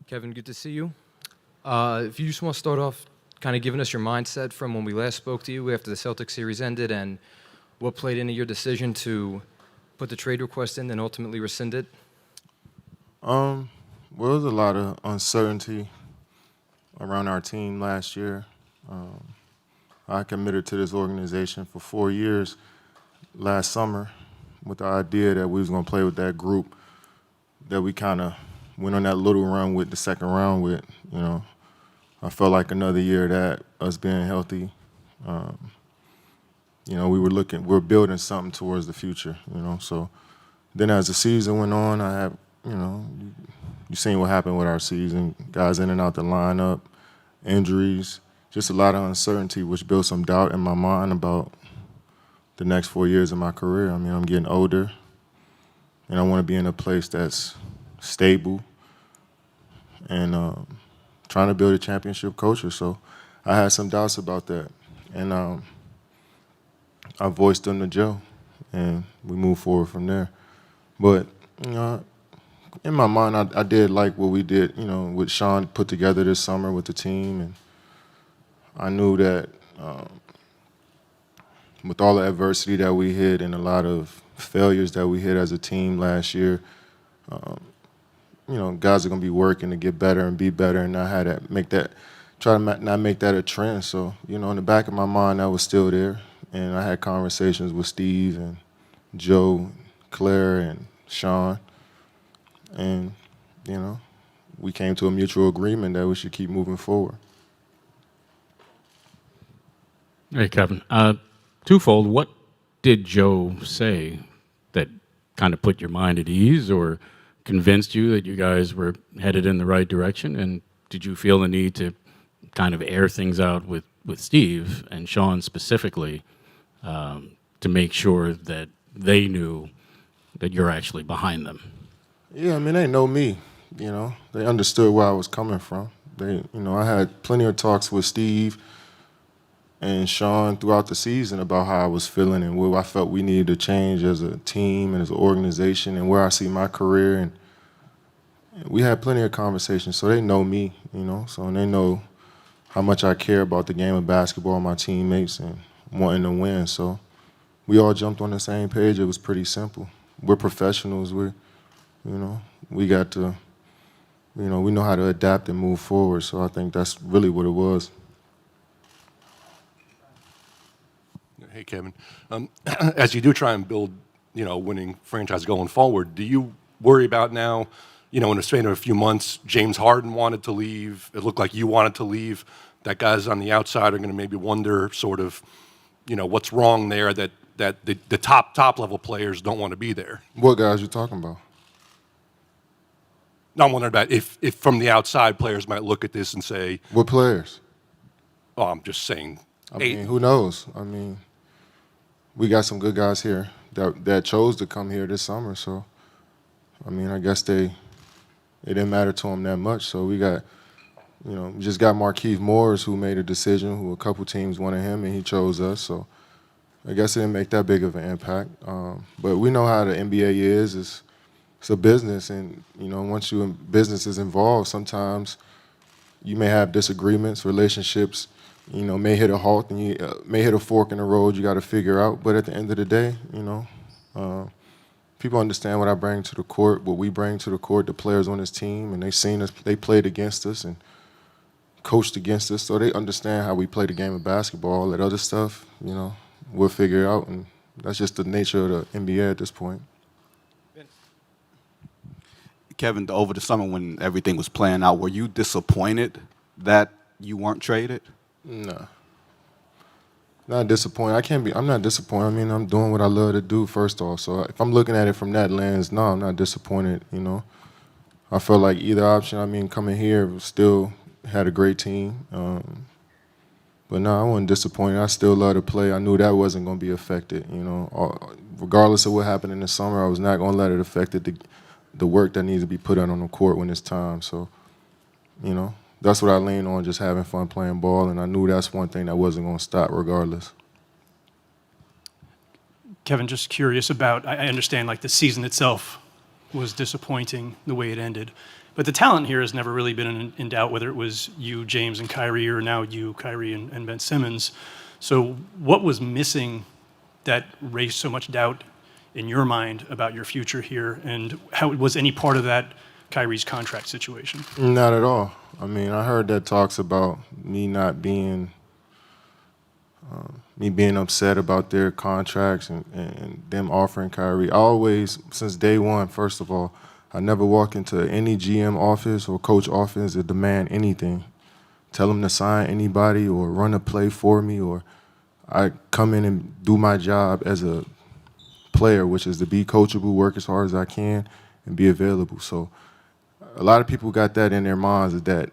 Kevin, good to see you. If you just want to start off kind of giving us your mindset from when we last spoke to you after the Celtics series ended and what played into your decision to put the trade request in and ultimately rescind it? Well, there was a lot of uncertainty around our team last year. I committed to this organization for 4 years last summer with the idea that we was going to play with that group that we kind of went on that little run with the second round with. I felt like another year of that, us being healthy. We were building something towards the future, So then as the season went on, I have, you seen what happened with our season. Guys in and out the lineup, injuries, just a lot of uncertainty, which built some doubt in my mind about the next 4 years of my career. I'm getting older, and I want to be in a place that's stable and trying to build a championship culture. So I had some doubts about that. And I voiced them to Joe, and we moved forward from there. But, in my mind, I did like what we did, what Sean put together this summer with the team. And I knew that with all the adversity that we hit and a lot of failures that we hit as a team last year, guys are going to be working to get better and be better, and I had to try to not make that a trend. So, in the back of my mind, that was still there. And I had conversations with Steve and Joe, Claire, and Sean. And, we came to a mutual agreement that we should keep moving forward. Hey, Kevin. Twofold. What did Joe say that kind of put your mind at ease or convinced you that you guys were headed in the right direction? And did you feel the need to kind of air things out with Steve and Sean specifically to make sure that they knew that you're actually behind them? Yeah, they know me. They understood where I was coming from. I had plenty of talks with Steve and Sean throughout the season about how I was feeling and where I felt we needed to change as a team and as an organization and where I see my career. And we had plenty of conversations, so they know me, so they know how much I care about the game of basketball, my teammates, and wanting to win. So we all jumped on the same page. It was pretty simple. We're professionals. We got to, we know how to adapt and move forward. So I think that's really what it was. Hey, Kevin. As you do try and build, winning franchise going forward, do you worry about now, in the span of a few months, James Harden wanted to leave. It looked like you wanted to leave. That guys on the outside are going to maybe wonder sort of, what's wrong there that the top level players don't want to be there. What guys you talking about? No, I'm wondering about if from the outside players might look at this and say, what players? Oh, I'm just saying. Who knows? We got some good guys here that chose to come here this summer. So, I guess it didn't matter to them that much. So we got, we just got Markieff Morris, who made a decision, who a couple teams wanted him, and he chose us. So I guess it didn't make that big of an impact. But we know how the NBA is. It's a business, and, once business is involved, sometimes you may have disagreements, relationships, may hit a halt, and you may hit a fork in the road you got to figure out. But at the end of the day, people understand what I bring to the court, what we bring to the court, the players on this team, and they've seen us, they played against us and coached against us, so they understand how we play the game of basketball. All that other stuff, we'll figure it out, and that's just the nature of the NBA at this point. Kevin, over the summer when everything was playing out, were you disappointed that you weren't traded? No. Not disappointed. I'm not disappointed. I'm doing what I love to do, first off. So if I'm looking at it from that lens, no, I'm not disappointed, I felt like either option, coming here, still had a great team. But no, I wasn't disappointed. I still love to play. I knew that wasn't going to be affected, Regardless of what happened in the summer, I was not going to let it affect the work that needs to be put out on the court when it's time. So, that's what I lean on, just having fun playing ball, and I knew that's one thing that wasn't going to stop regardless. Kevin, just curious about, I understand the season itself was disappointing the way it ended. But the talent here has never really been in doubt, whether it was you, James, and Kyrie, or now you, Kyrie, and Ben Simmons. So what was missing that raised so much doubt in your mind about your future here? And how was any part of that Kyrie's contract situation? Not at all. I mean, I heard that talks about me not being, me being upset about their contracts and them offering Kyrie. I always, since day one, first of all, I never walk into any GM office or coach office to demand anything. Tell them to sign anybody or run a play for me, or I come in and do my job as a player, which is to be coachable, work as hard as I can, and be available. So a lot of people got that in their minds, is that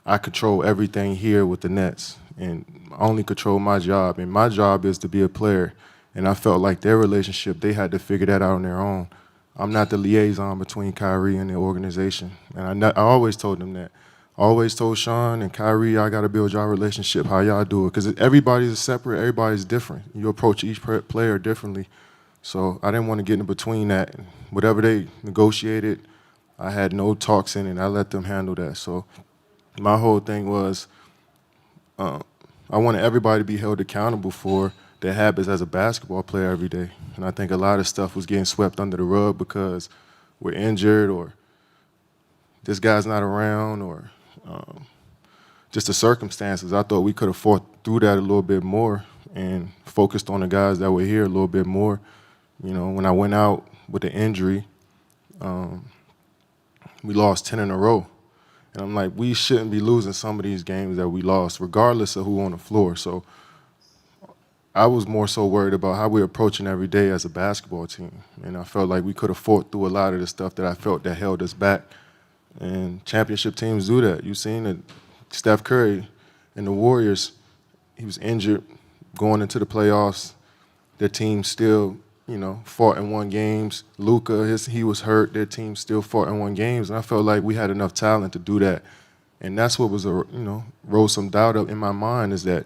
I control everything here with the Nets, and I only control my job, and my job is to be a player. And I felt like their relationship, they had to figure that out on their own. I'm not the liaison between Kyrie and the organization, and I always told them that. I always told Sean and Kyrie, I got to build y'all relationship how y'all do it, because everybody's separate, everybody's different. You approach each player differently. So I didn't want to get in between that. Whatever they negotiated, I had no talks in it. I let them handle that. So my whole thing was I wanted everybody to be held accountable for their habits as a basketball player every day. And I think a lot of stuff was getting swept under the rug because we're injured, or this guy's not around, or just the circumstances. I thought we could have fought through that a little bit more and focused on the guys that were here a little bit more. You know, when I went out with the injury, we lost 10 in a row. And I'm like, we shouldn't be losing some of these games that we lost, regardless of who on the floor. So I was more so worried about how we're approaching every day as a basketball team. And I felt like we could have fought through a lot of the stuff that I felt that held us back. And championship teams do that. You've seen it. Steph Curry and the Warriors, he was injured going into the playoffs. Their team still, you know, fought and won games. Luka, he was hurt. Their team still fought and won games. And I felt like we had enough talent to do that. And that's what was, rose some doubt up in my mind, is that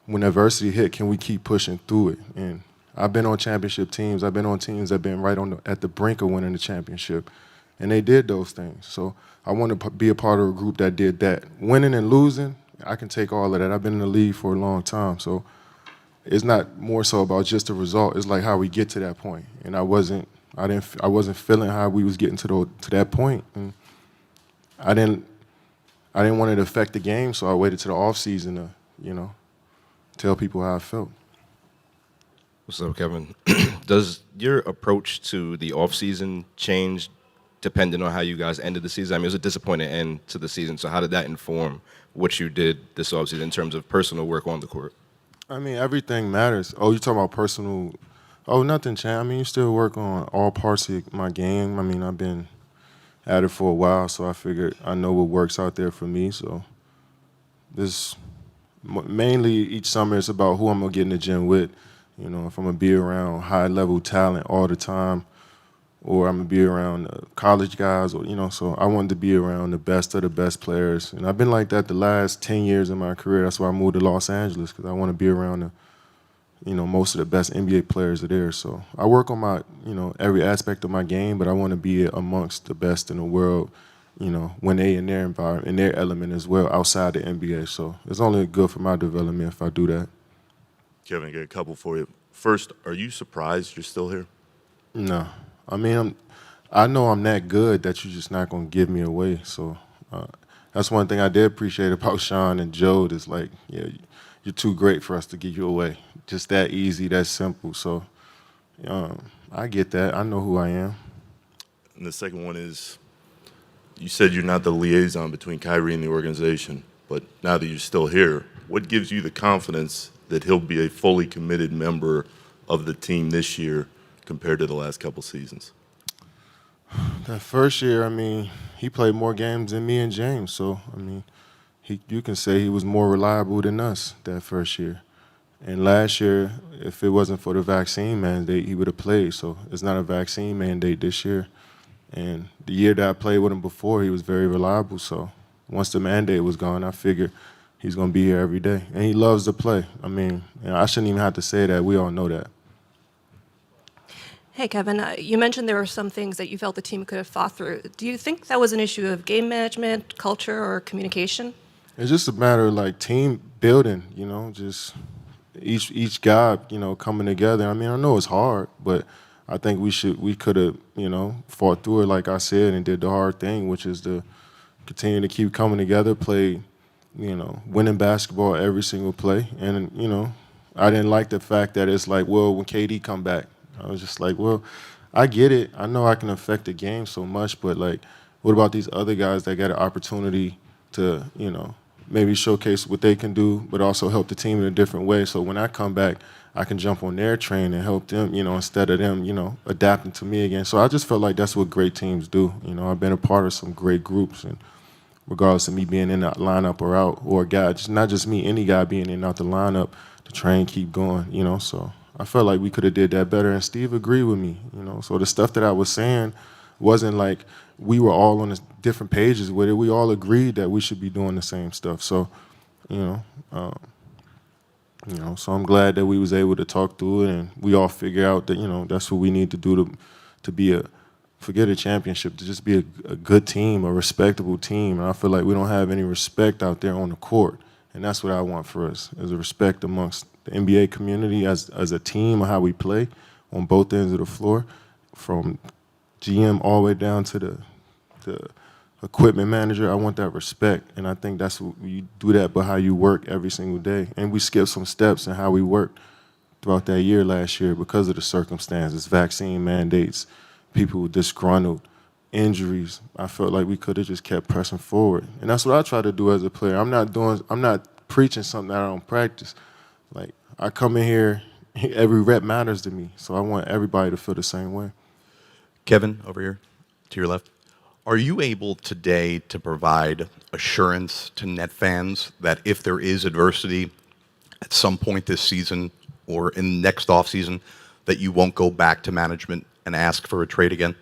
when adversity hit, can we keep pushing through it? And I've been on championship teams. I've been on teams that have been right at the brink of winning the championship. And they did those things. So I want to be a part of a group that did that. Winning and losing, I can take all of that. I've been in the league for a long time. So it's not more so about just the result. It's like how we get to that point. And I wasn't feeling how we was getting to that point. And I didn't want it to affect the game, so I waited to the off season to, tell people how I felt. What's up, Kevin? Does your approach to the offseason change depending on how you guys ended the season? I mean, it was a disappointing end to the season, so how did that inform what you did this offseason in terms of personal work on the court? I mean, everything matters. Oh, you talking about personal? Oh, nothing changed. I mean, you still work on all parts of my game. I mean, I've been at it for a while, so I figured I know what works out there for me. So this mainly each summer it's about who I'm gonna get in the gym with. You know, if I'm gonna be around high-level talent all the time, or I'm gonna be around college guys, or so I wanted to be around the best of the best players, and I've been like that the last 10 years of my career. That's why I moved to Los Angeles, because I want to be around most of the best NBA players are there. So I work on my every aspect of my game, but I want to be amongst the best in the world, when they in their environment, in their element as well, outside the NBA. So it's only good for my development if I do that. Kevin, I got a couple for you. First, are you surprised you're still here? No. I mean, I know I'm that good that you're just not going to give me away. So that's one thing I did appreciate about Sean and Joe, is like, yeah, you're too great for us to give you away. Just that easy, that simple. So I get that. I know who I am. And the second one is, you said you're not the liaison between Kyrie and the organization, but now that you're still here, what gives you the confidence that he'll be a fully committed member of the team this year compared to the last couple seasons? That first year, I mean, he played more games than me and James. So, I mean, you can say he was more reliable than us that first year. And last year, if it wasn't for the vaccine mandate, he would have played. So it's not a vaccine mandate this year. And the year that I played with him before, he was very reliable. So once the mandate was gone, I figured he's going to be here every day. And he loves to play. I mean, I shouldn't even have to say that. We all know that. Hey, Kevin, you mentioned there were some things that you felt the team could have fought through. Do you think that was an issue of game management, culture, or communication? It's just a matter of like team building, just each guy, coming together. I mean, I know it's hard, but I think we could have, fought through it like I said and did the hard thing, which is to continue to keep coming together, play, winning basketball every single play. And, I didn't like the fact that it's like, well, when KD come back, I was just like, well, I get it. I know I can affect the game so much, but like, what about these other guys that got an opportunity to, maybe showcase what they can do, but also help the team in a different way. So when I come back, I can jump on their train and help them, instead of them, adapting to me again. So I just felt like that's what great teams do. I've been a part of some great groups, and regardless of me being in the lineup or out, or a guy, just not just me, any guy being in and out the lineup, the train keep going, So I felt like we could have did that better, and Steve agreed with me, So the stuff that I was saying wasn't like we were all on different pages with it. We all agreed that we should be doing the same stuff. So, so I'm glad that we was able to talk through it, and we all figure out that that's what we need to do to be forget a championship, to just be a good team, a respectable team. And I feel like we don't have any respect out there on the court, and that's what I want for us, is a respect amongst the NBA community as a team, of how we play on both ends of the floor, from GM all the way down to the equipment manager. I want that respect, and I think that's what you do, that by how you work every single day. And we skipped some steps in how we worked throughout that year last year because of the circumstances, vaccine mandates, people disgruntled, injuries. I felt like we could have just kept pressing forward, and that's what I try to do as a player. I'm not preaching something that I don't practice. Like, I come in here, every rep matters to me, so I want everybody to feel the same way. Kevin, over here to your left. Are you able today to provide assurance to Net fans that if there is adversity at some point this season or in next offseason, that you won't go back to management and ask for a trade again?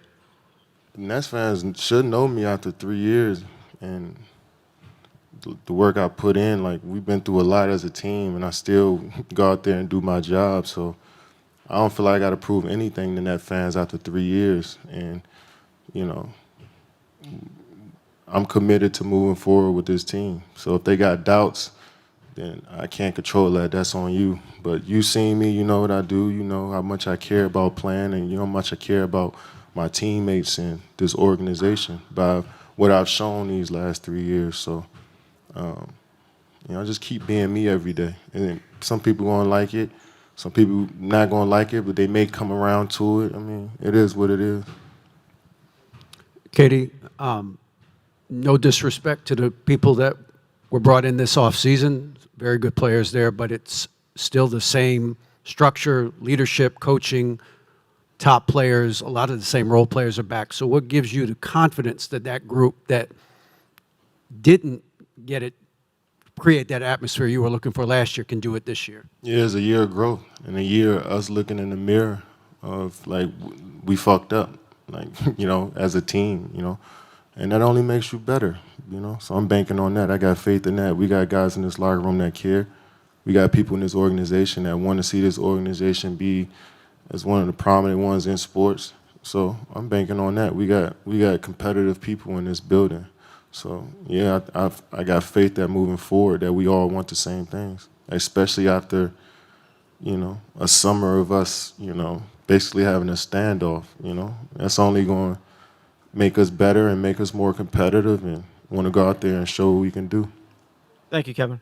Nets fans should know me after 3 years, and the work I put in. Like, we've been through a lot as a team, and I still go out there and do my job. So I don't feel like I got to prove anything to Net fans after 3 years. And, I'm committed to moving forward with this team. So if they got doubts, then I can't control that. That's on you. But you seen me, you know what I do, you know how much I care about playing, and you know how much I care about my teammates and this organization by what I've shown these last 3 years. So, I just keep being me every day. And some people gonna like it, some people not gonna like it, but they may come around to it. I mean, it is what it is. Katie, no disrespect to the people that were brought in this offseason, very good players there, but it's still the same structure, leadership, coaching, top players, a lot of the same role players are back. So what gives you the confidence that that group that didn't create that atmosphere you were looking for last year can do it this year? Yeah, it's a year of growth and a year of us looking in the mirror of, like, we fucked up, like, as a team, and that only makes you better, So I'm banking on that. I got faith in that. We got guys in this locker room that care. We got people in this organization that want to see this organization be as one of the prominent ones in sports. So I'm banking on that. We got competitive people in this building. So yeah, I got faith that moving forward that we all want the same things, especially after, a summer of us, basically having a standoff. That's only going to make us better and make us more competitive and want to go out there and show what we can do. Thank you, Kevin.